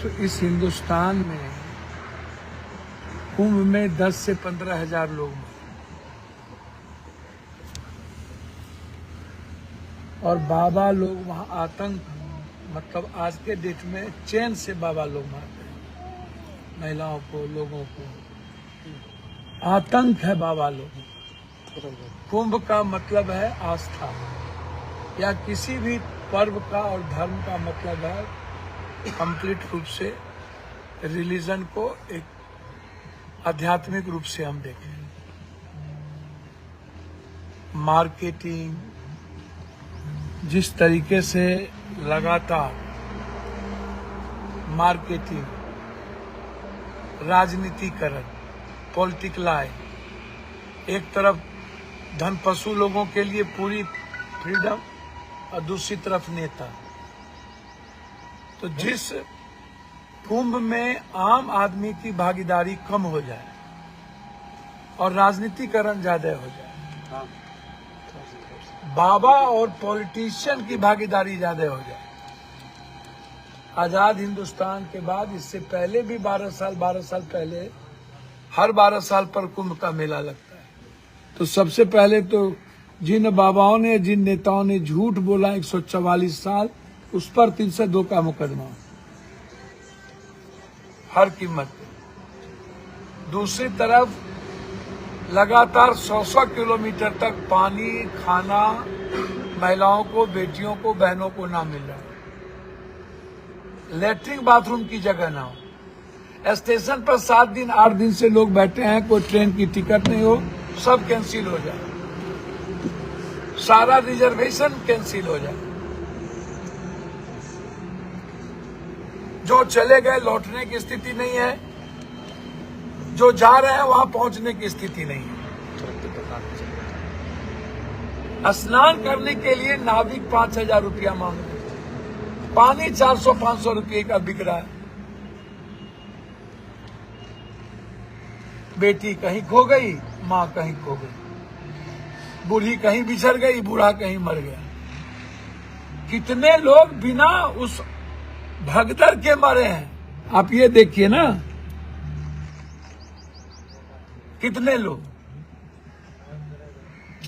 तो इस हिंदुस्तान में कुंभ में 10 से 15 हजार लोग मरे और बाबा लोग वहां आतंक, मतलब आज के डेट में चैन से बाबा लोग मारते हैं महिलाओं को, लोगों को। आतंक है बाबा लोग। कुंभ का मतलब है आस्था, या किसी भी पर्व का और धर्म का मतलब है कंप्लीट रूप से रिलीजन को एक आध्यात्मिक रूप से हम देखें। मार्केटिंग जिस तरीके से लगातार मार्केटिंग, राजनीतिकरण, पॉलिटिकलाइज, एक तरफ धन पशु लोगों के लिए पूरी फ्रीडम और दूसरी तरफ नेता। तो जिस कुंभ में आम आदमी की भागीदारी कम हो जाए और राजनीतिकरण ज्यादा हो जाए, बाबा और पॉलिटिशियन की भागीदारी ज्यादा हो जाए। आजाद हिंदुस्तान के बाद इससे पहले भी 12 साल पहले हर 12 साल पर कुंभ का मेला लगता है। तो सबसे पहले तो जिन बाबाओं ने, जिन नेताओं ने झूठ बोला 144 साल, उस पर 302 का मुकदमा हर कीमत पे। दूसरी तरफ लगातार 100 किलोमीटर तक पानी, खाना महिलाओं को, बेटियों को, बहनों को ना मिल रहा है। लेटरिन बाथरूम की जगह ना हो। स्टेशन पर 7 दिन 8 दिन से लोग बैठे हैं, कोई ट्रेन की टिकट नहीं हो, सब कैंसिल हो जाए, सारा रिजर्वेशन कैंसिल हो जाए। जो चले गए लौटने की स्थिति नहीं है, जो जा रहे हैं वहां पहुंचने की स्थिति नहीं है। स्नान करने के लिए नाविक 5,000 रुपया मांग रहे हैं, पानी 400-500 रुपये का बिक रहा है। बेटी कहीं खो गई, माँ कहीं खो गई, बूढ़ी कहीं बिछड़ गई, बूढ़ा कहीं मर गया। कितने लोग बिना उस भगदड़ के मरे हैं, आप ये देखिए ना, कितने लोग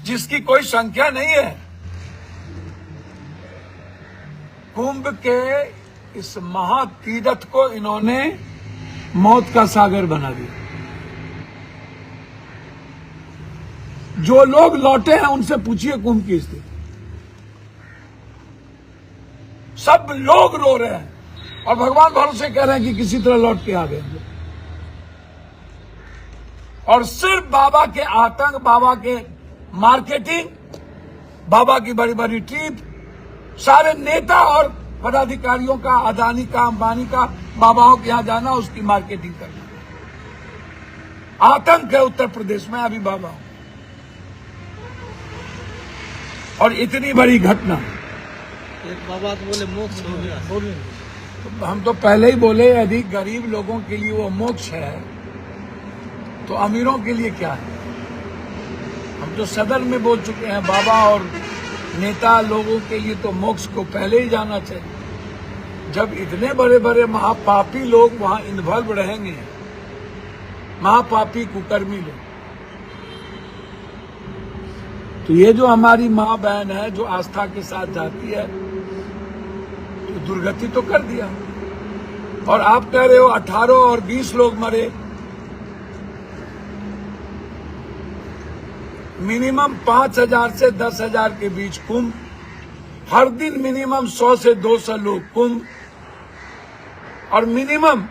जिसकी कोई संख्या नहीं है। कुंभ के इस महातीर्थ को इन्होंने मौत का सागर बना दिया। जो लोग लौटे हैं उनसे पूछिए कुंभ की स्थिति, सब लोग रो रहे हैं और भगवान भरोसे कह रहे हैं कि किसी तरह लौट के आ गए। और सिर्फ बाबा के आतंक, बाबा के मार्केटिंग, बाबा की बड़ी बड़ी ट्रिप, सारे नेता और पदाधिकारियों का, अदानी का, अंबानी का, बाबाओं के यहां जाना, उसकी मार्केटिंग करना। आतंक है उत्तर प्रदेश में अभी बाबा। और इतनी बड़ी घटना, एक बाबा तो बोले मोक्ष हो गया। तो हम तो पहले ही बोले, यदि गरीब लोगों के लिए वो मोक्ष है तो अमीरों के लिए क्या है। हम तो सदन में बोल चुके हैं, बाबा और नेता लोगों के लिए तो मोक्ष को पहले ही जाना चाहिए। जब इतने बड़े बड़े महापापी लोग वहां इन्वॉल्व रहेंगे, महापापी कुकर्मी लोग, तो ये जो हमारी माँ बहन है, जो आस्था के साथ जाती है, तो दुर्गति तो कर दिया। और आप कह रहे हो 18 और 20 लोग मरे। मिनिमम 5,000 से 10,000 के बीच कुंभ, हर दिन मिनिमम 100 से 200 लोग कुंभ, और मिनिमम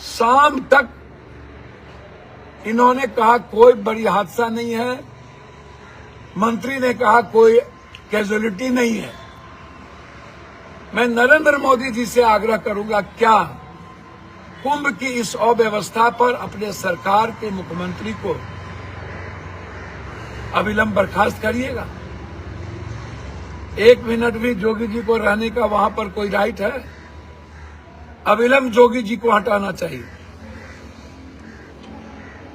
शाम तक इन्होंने कहा कोई बड़ी हादसा नहीं है, मंत्री ने कहा कोई कैजुअलिटी नहीं है। मैं नरेंद्र मोदी जी से आग्रह करूंगा, क्या कुंभ की इस अव्यवस्था पर अपने सरकार के मुख्यमंत्री को अविलंब बर्खास्त करिएगा। 1 मिनट भी जोगी जी को रहने का वहां पर कोई राइट है? अविलंब जोगी जी को हटाना चाहिए,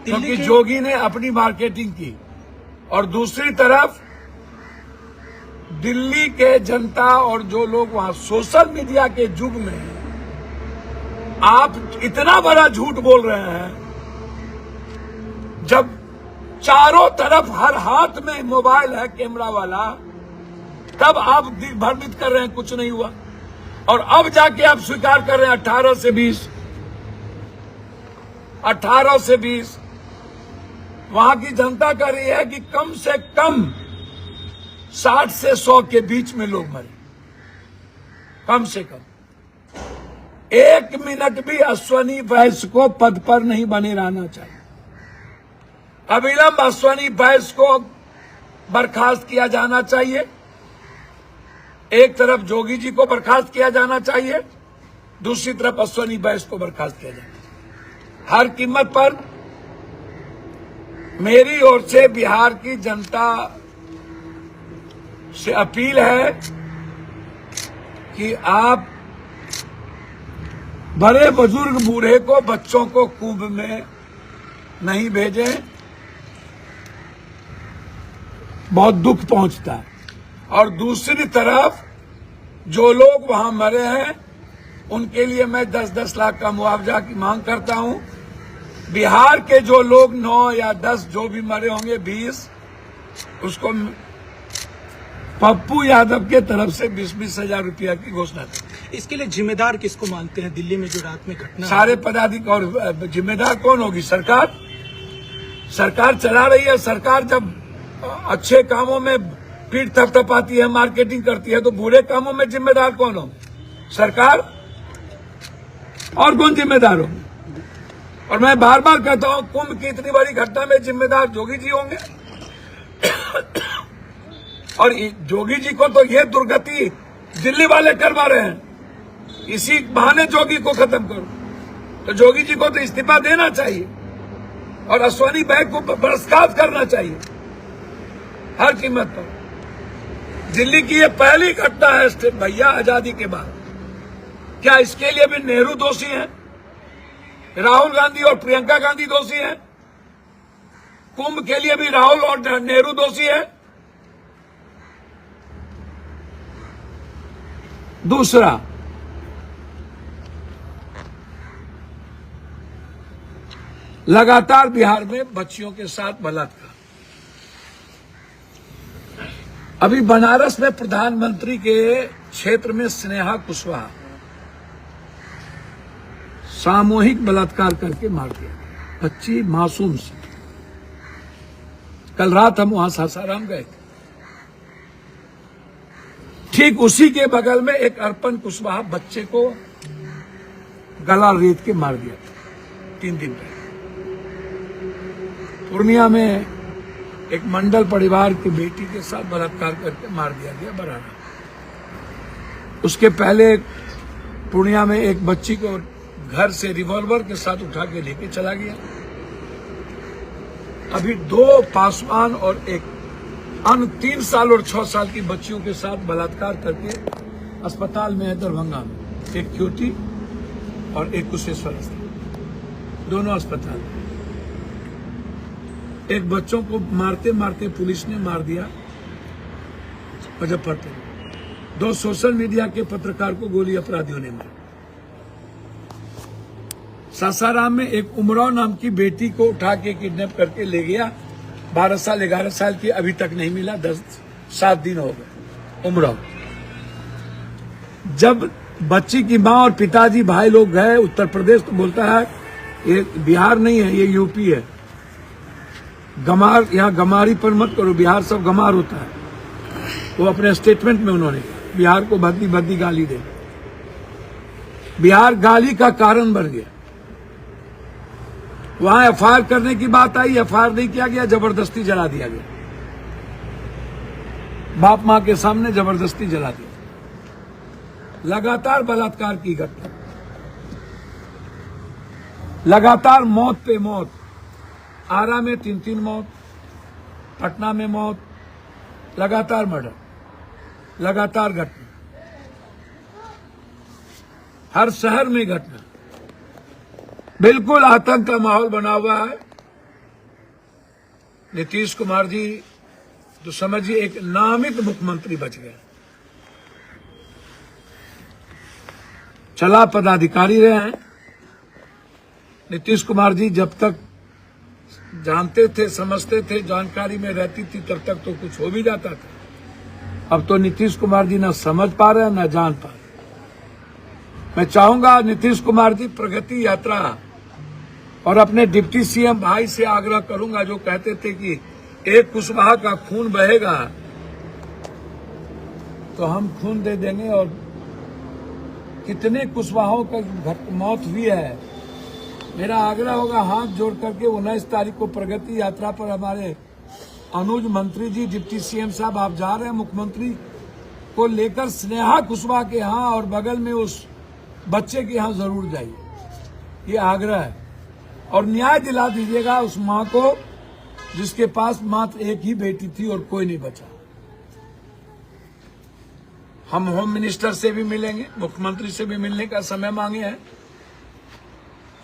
क्योंकि जोगी ने अपनी मार्केटिंग की। और दूसरी तरफ दिल्ली के जनता और जो लोग वहां सोशल मीडिया के युग में आप इतना बड़ा झूठ बोल रहे हैं, जब चारों तरफ हर हाथ में मोबाइल है कैमरा वाला, तब आप भ्रमित कर रहे हैं कुछ नहीं हुआ, और अब जाके आप स्वीकार कर रहे हैं 18 से 20 वहां की जनता कह रही है कि कम से कम 60 से 100 के बीच में लोग मरे, कम से कम। 1 मिनट भी अश्वनी बैस को पद पर नहीं बने रहना चाहिए। अविलंब अश्वनी बैस को बर्खास्त किया जाना चाहिए। एक तरफ जोगी जी को बर्खास्त किया जाना चाहिए, दूसरी तरफ अश्वनी बैस को बर्खास्त किया जाना चाहिए। हर कीमत पर मेरी ओर से बिहार की जनता से अपील है कि आप बड़े बुजुर्ग बूढ़े को, बच्चों को कुंभ में नहीं भेजें, बहुत दुख पहुंचता है। और दूसरी तरफ जो लोग वहां मरे हैं उनके लिए मैं 10-10 लाख का मुआवजा की मांग करता हूं। बिहार के जो लोग 9 या 10 जो भी मरे होंगे, 20, उसको पप्पू यादव के तरफ से 20-20 हजार रुपया की घोषणा करें। इसके लिए जिम्मेदार किसको मानते हैं? दिल्ली में जो रात में घटना, सारे पदाधिकारी। और जिम्मेदार कौन होगी? सरकार। सरकार चला रही है। सरकार जब अच्छे कामों में पीठ थपथपाती है, मार्केटिंग करती है, तो बुरे कामों में जिम्मेदार कौन हो? सरकार। और कौन जिम्मेदार हो? और मैं बार बार कहता हूं, कुंभ की इतनी बड़ी घटना में जिम्मेदार जोगी जी होंगे। और जोगी जी को तो ये दुर्गति दिल्ली वाले करवा रहे हैं। इसी बहाने जोगी को खत्म करो, तो जोगी जी को तो इस्तीफा देना चाहिए और अश्वनी बैग को बर्खास्त करना चाहिए हर कीमत पर। दिल्ली की ये पहली घटना है भैया आजादी के बाद। क्या इसके लिए भी नेहरू दोषी हैं? राहुल गांधी और प्रियंका गांधी दोषी हैं? कुंभ के लिए भी राहुल और नेहरू दोषी हैं? दूसरा, लगातार बिहार में बच्चियों के साथ बलात्कार। अभी बनारस में प्रधानमंत्री के क्षेत्र में स्नेहा कुशवाहा सामूहिक बलात्कार करके मार दिया, बच्ची मासूम सी। कल रात हम वहां सासाराम गए थे। ठीक उसी के बगल में एक अर्पण कुशवाहा बच्चे को गला रेत के मार दिया था 3 दिन पहले। पूर्णिया में एक मंडल परिवार की बेटी के साथ बलात्कार करके मार दिया गया बराना। उसके पहले पूर्णिया में एक बच्ची को घर से रिवॉल्वर के साथ उठा के लेके चला गया। अभी 2 पासवान और एक अन्य 3 साल और 6 साल की बच्चियों के साथ बलात्कार करके अस्पताल में है दरभंगा में, एक क्यूटी और एक कुशेश्वर अस्पताल, दोनों अस्पताल। एक बच्चों को मारते मारते पुलिस ने मार दिया मुजफ्फरपुर। 2 सोशल मीडिया के पत्रकार को गोली अपराधियों ने मारा। सासाराम में एक उमराव नाम की बेटी को उठा के किडनैप करके ले गया, 12 साल 11 साल की, अभी तक नहीं मिला, 7 दिन हो गए। उमराव। जब बच्ची की मां और पिताजी भाई लोग गए उत्तर प्रदेश, तो बोलता है ये बिहार नहीं है, ये यूपी है। गमार, यहाँ गमारी पर मत करो, बिहार सब गमार होता है। वो अपने स्टेटमेंट में उन्होंने बिहार को भद्दी भद्दी गाली दे। बिहार गाली का कारण बन गया। वहां एफआईआर करने की बात आई, एफआईआर नहीं किया गया, जबरदस्ती जला दिया गया। बाप मां के सामने जबरदस्ती जला दिया। लगातार बलात्कार की घटना, लगातार मौत पे मौत। आरा में 3 मौत, पटना में मौत, लगातार मर्डर, लगातार घटना, हर शहर में घटना। बिल्कुल आतंक का माहौल बना हुआ है। नीतीश कुमार जी तो समझिए एक नामित मुख्यमंत्री बच गए। चला पदाधिकारी रहे हैं, नीतीश कुमार जी जब तक जानते थे, समझते थे, जानकारी में रहती थी, तब तक तो कुछ हो भी जाता था। अब तो नीतीश कुमार जी ना समझ पा रहे हैं ना जान पा रहे। मैं चाहूंगा नीतीश कुमार जी प्रगति यात्रा, और अपने डिप्टी सीएम भाई से आग्रह करूंगा जो कहते थे कि एक कुशवाहा का खून बहेगा तो हम खून दे देंगे, और कितने कुशवाहों का मौत हुई है। मेरा आग्रह होगा हाथ जोड़ करके 19 तारीख को प्रगति यात्रा पर हमारे अनुज मंत्री जी, डिप्टी सीएम साहब आप जा रहे हैं, मुख्यमंत्री को लेकर स्नेहा कुशवाहा के यहाँ और बगल में उस बच्चे के यहाँ जरूर जाइए, ये आग्रह है। और न्याय दिला दीजिएगा उस माँ को जिसके पास मात्र एक ही बेटी थी और कोई नहीं बचा। हम होम मिनिस्टर से भी मिलेंगे, मुख्यमंत्री से भी मिलने का समय मांगे हैं,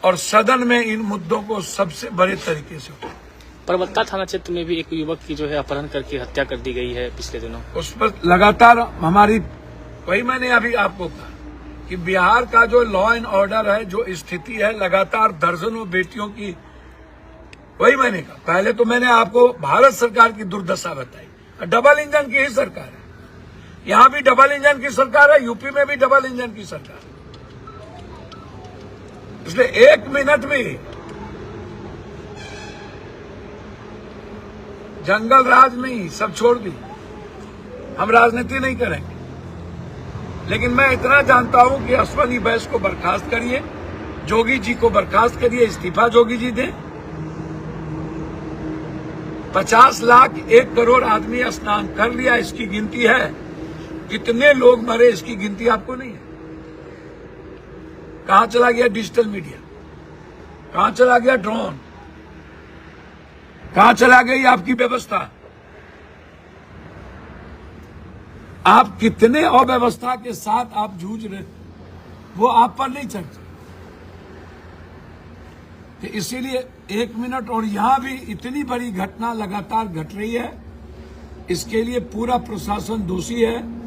और सदन में इन मुद्दों को सबसे बड़े तरीके से उठाएं। परबत्ता थाना क्षेत्र में भी एक युवक की जो है अपहरण करके हत्या कर दी गई है पिछले दिनों। उस पर लगातार हमारी, वही मैंने अभी आपको कहा कि बिहार का जो लॉ एंड ऑर्डर है, जो स्थिति है, लगातार दर्जनों बेटियों की, वही मैंने कहा। पहले तो मैंने आपको भारत सरकार की दुर्दशा बताई। डबल इंजन की ही सरकार है, यहाँ भी डबल इंजन की सरकार है, यूपी में भी डबल इंजन की सरकार है। इसलिए एक मिनट में जंगल राज नहीं, सब छोड़ दी, हम राजनीति नहीं करेंगे। लेकिन मैं इतना जानता हूं कि अश्वनी बैस को बर्खास्त करिए, जोगी जी को बर्खास्त करिए, इस्तीफा जोगी जी दें। 50 लाख 1 करोड़ आदमी स्नान कर लिया, इसकी गिनती है। कितने लोग मरे इसकी गिनती आपको नहीं है। कहां चला गया डिजिटल मीडिया, कहां चला गया ड्रोन, कहां चला गई आपकी व्यवस्था। आप कितने अव्यवस्था के साथ आप जूझ रहे, वो आप पर नहीं चर्चा। तो इसीलिए 1 मिनट, और यहां भी इतनी बड़ी घटना लगातार घट रही है, इसके लिए पूरा प्रशासन दोषी है।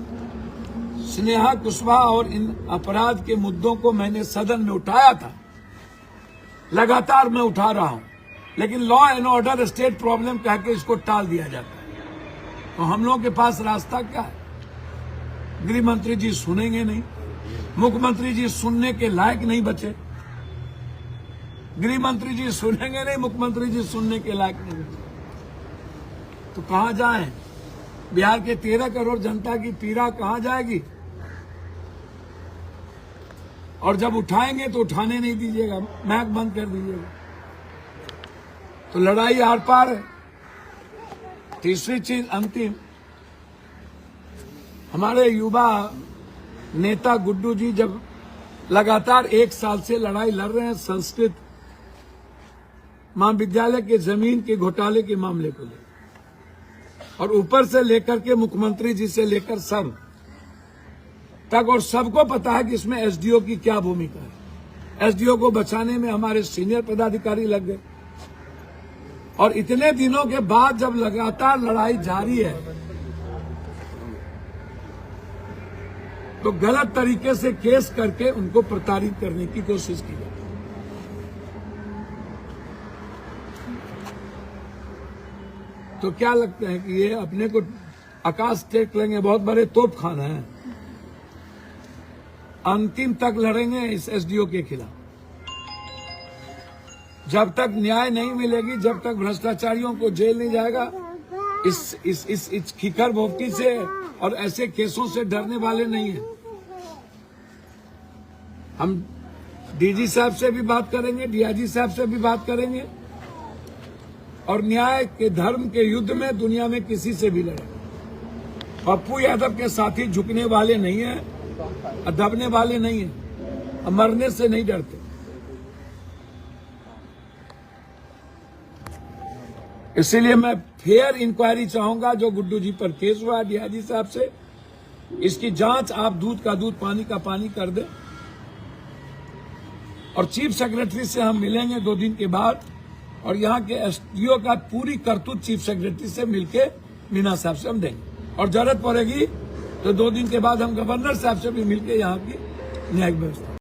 स्नेहा कुशवाहा और इन अपराध के मुद्दों को मैंने सदन में उठाया था, लगातार मैं उठा रहा हूं, लेकिन law and order state problem कह के इसको टाल दिया जाता है। तो हम लोगों के पास रास्ता क्या है? गृह मंत्री जी सुनेंगे नहीं, मुख्यमंत्री जी सुनने के लायक नहीं बचे। गृह मंत्री जी सुनेंगे नहीं, मुख्यमंत्री जी सुनने के लायक नहीं बचे, तो कहां जाएं? बिहार के 13 करोड़ जनता की पीड़ा कहां जाएगी? और जब उठाएंगे तो उठाने नहीं दीजिएगा, मैक बंद कर दीजिएगा, तो लड़ाई आर पार है। तीसरी चीज अंतिम, हमारे युवा नेता गुड्डू जी जब लगातार 1 साल से लड़ाई लड़ रहे हैं संस्कृत महाविद्यालय के जमीन के घोटाले के मामले को लेकर, और ऊपर से लेकर के मुख्यमंत्री जी से लेकर सब तक, और सबको पता है कि इसमें एसडीओ की क्या भूमिका है। एसडीओ को बचाने में हमारे सीनियर पदाधिकारी लग गए, और इतने दिनों के बाद जब लगातार लड़ाई जारी है तो गलत तरीके से केस करके उनको प्रताड़ित करने की कोशिश की जाती है। तो क्या लगता है कि ये अपने को आकाश टेक लेंगे, बहुत बड़े तोप खाना है। अंतिम तक लड़ेंगे इस एसडीओ के खिलाफ। जब तक न्याय नहीं मिलेगी, जब तक भ्रष्टाचारियों को जेल नहीं जाएगा, इस खिखर भोपटी से और ऐसे केसों से डरने वाले नहीं हैं। हम डीजी साहब से भी बात करेंगे, डीआईजी साहब से भी बात करेंगे, और न्याय के धर्म के युद्ध में दुनिया में किसी से भी लड़ेंगे। पप्पू यादव के साथी झुकने वाले नहीं है, दबने वाले नहीं है, मरने से नहीं डरते। इसीलिए मैं फेयर इंक्वायरी चाहूंगा। जो गुड्डू जी पर केस हुआ डीआईजी साहब से, इसकी जांच आप दूध का दूध पानी का पानी कर दें, और चीफ सेक्रेटरी से हम मिलेंगे 2 दिन के बाद, और यहाँ के एसडीओ का पूरी करतूत चीफ सेक्रेटरी से मिलके मीना साहब से हम देंगे, और जरूरत पड़ेगी तो 2 दिन के बाद हम गवर्नर साहब से भी मिलके यहाँ की न्यायिक व्यवस्था